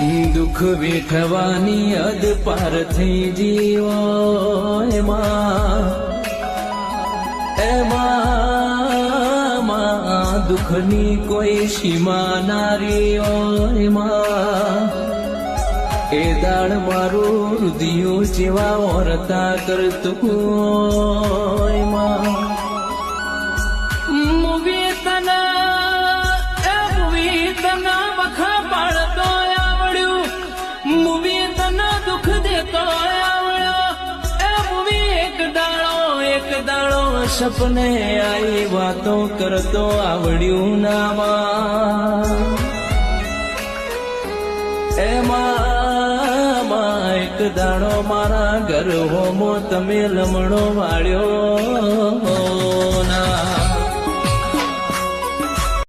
દુઃખ વેઠવાની હદ પાર થઈ જીવો એમાં દુઃખની કોઈ સીમા નારીઓ એ દાળ મારું રુધિયું જેવા ઓરતા કરતું વખા પાડતો આવડ્યું મૂવી તને દુઃખ દેતો આવડ્યો એ મૂવી એક દાડો સપને આઈ વાતો કરતો આવડ્યું નામાં એમાં એક દાડો મારા ઘર હોમો તમે લમણો વાળ્યો